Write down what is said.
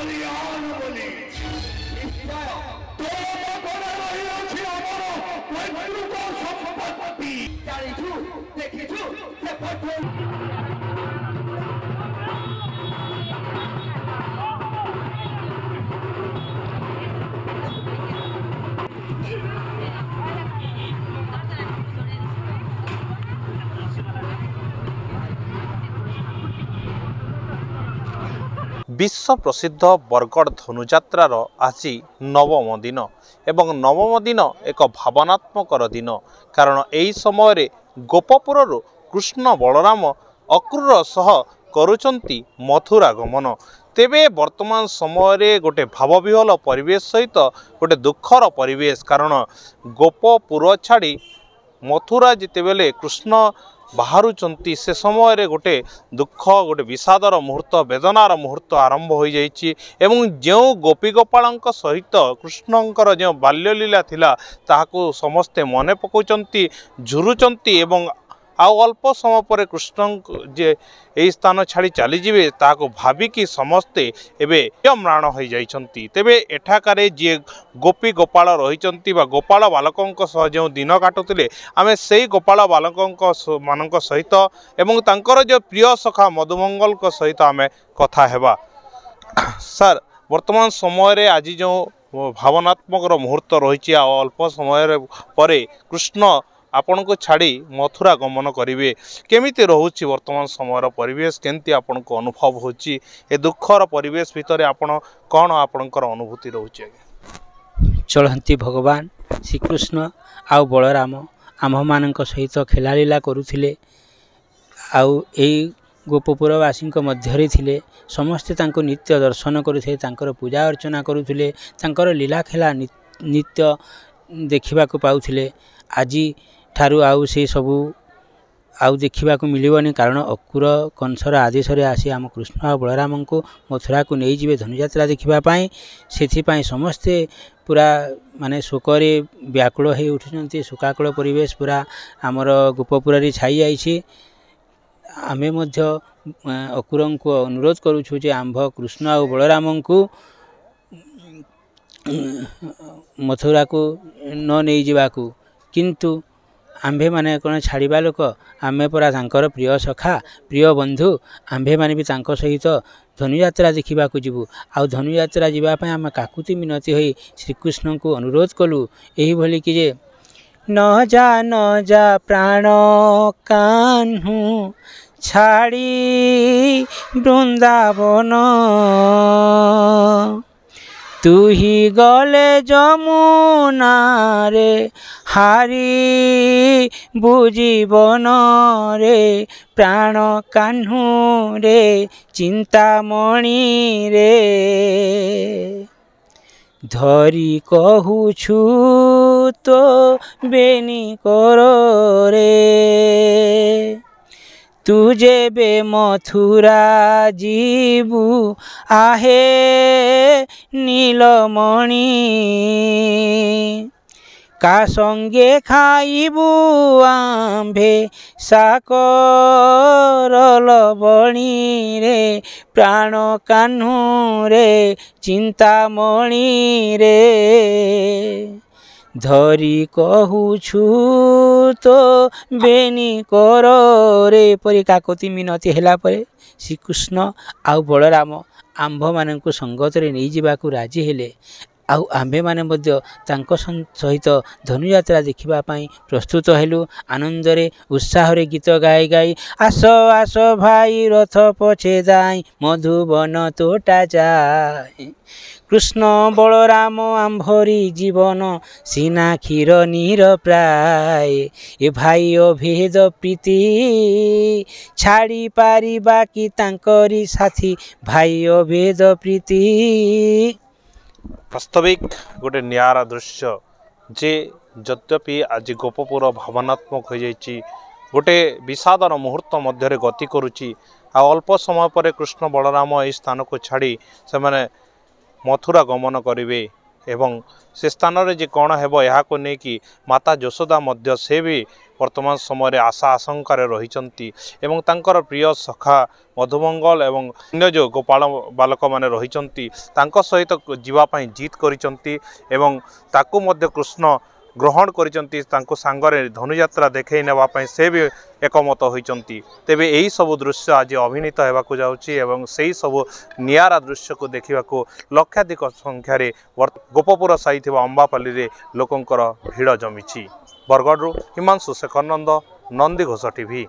बलियान बोली संपत्ति विश्व प्रसिद्ध बरगढ़ धनुजात्रार आज नवम दिन एवं नवम दिन एक भावनात्मकर दिन कारण यही समय गोपपुर कृष्ण बलराम अक्रूर सह करुचंती मथुरा गमन तेबे वर्तमान समय गोटे भावविहल परिवेश सहित गोटे दुखर परिवेश कारण गोपपुर छाड़ी मथुरा जितेबेले कृष्ण बाहरुचंती से समय गोटे दुख गोटे विषादर मुहूर्त वेदनार मुहूर्त आरंभ हो जाइछि एवं जो गोपी गोपालक सहित कृष्णंकर जो बाल्यलीला थिला ताहाको समस्ते मने पकाउचंती झुरुचंती एवं आउ अल्प समय पर कृष्ण जे यही स्थान छाड़ी चली जाए ताको भाविकी समस्ते एवं म्राण हो जाइछंती तेबे एठाकारे जे गोपी गोपाल रही गोपाल बालकों सह जो दिन काटुले आमे से गोपाल बालकों मानक सहित एवं तांकर जो प्रिय सखा मधुमंगल सहित आमे कथा हेबा सर वर्तमान समय आज जो भावनात्मक मुहूर्त रही अल्प समय पर कृष्ण आपण को छाड़ी मथुरा गमन करेंगे केमिति रोचे वर्तमान समय परिवेश केमती आपण को अनुभव होची ए दुखर परिवेश भितर आपण कौन आपणकर अनुभूति रोचे चलती भगवान श्रीकृष्ण आउ बलराम आम मान सहित खेलालीला करुले आउ गोपपुरवासी मध्य थिले समस्ते तांको नित्य दर्शन करुथे तांकर पूजा अर्चना करुले तांकर लीला खेला नित्य देखा पाउथिले आज ठारू आउ से सबू आउ देखा मिलबनी कारण अक्रूर कंसर आदेश आसी आम कृष्ण और बलराम को मथुरा को नहीं जाए धनुजात्रा देखापी से समस्ते पूरा माने शोकरे व्याकुल हो उठुंट शोकाकुल परिवेश पूरा आमर गोपपुर छाई जाइए आमे मध्य अक्रूर को अनुरोध करुछु जे आंभ कृष्ण और बलराम को मथुरा को न नहीं जावाकू किंतु आंभे माने कौन छाड़ा लोक आमे परा तांकर प्रिय सखा प्रिय बंधु आंभे माने भी तांको सहित धनुयात्रा देखा जीवु आउ धनुयात्रा जावाई आम काकुति मिनती हो श्रीकृष्ण को अनुरोध कलु यही भली कि जे न जा प्राण कान्हू छाड़ी वृंदावन तू ही गले जमुना रे हारी बुझीबन रे प्राण कान्हू रे चिंतामणि रे धरी कहूछु तो बेनी करो रे तुझे बे मथुरा जीवु आहे नीलमणि का संगे खाइबु आंभे साकर लवणी रे प्राण कान्हू रे चिंतामणि रे धरी कहूछु तो बेनी करो रे परी काकति मिनती हैला परे श्रीकृष्ण आउ बलराम आंभ मानक संगत रे नहीं जावाकू राजी हेले आउ आंभे माने मध्य तांको सहित धनुयात्रा देखिबा पाई प्रस्तुत हेलु आनंदरे उत्साहरे गीत गाई गाई आस आस भाई रथ पछे जाई मधुबन तोटा जाए कृष्ण बलराम आंभरी जीवन सीना क्षीर नीर प्राय ए भाई अभेद प्रीति छाड़ी पारी बाकी तांकरी साथी भाई अभेद प्रीति वास्तविक गोटे नियारा दृश्य जे यद्यपि आज गोपपुर भावनात्मक हो जाइए गोटे विषादर मुहूर्त मध्य गति करुच्ची आ अल्प समय पर कृष्ण बलराम यह स्थान को छाड़ी से माने मथुरा गमन करेंगे एवं से स्थान रे जे कौन हेबो या को नहीं कि माता यशोदा मध्य से भी वर्तमान समय आशा आशंकार रही एवं तांकर प्रिय सखा मधुमंगल एवं अन्य जो गोपाल बालक माने रही सहित जीवाई जिद करिसंती एवं ताकू मध्य कृष्ण ग्रहण करिसंती तांको सांगरे धनुयात्रा देखै नेबा पई से भी एकमत होइचंती। तेबे एही सब दृश्य आज अभिनीत हेबाकू जाउची एवं सेही सब नियारा दृश्य को देखिबाकू लक्षाधिक संख्यार गोपपुर साई थिबा अंबापल्ली रे लोकंकर भिड़ जमिछि। बरगढ़ हिमांशु शेखर नंद, नंदी घोष टीवी।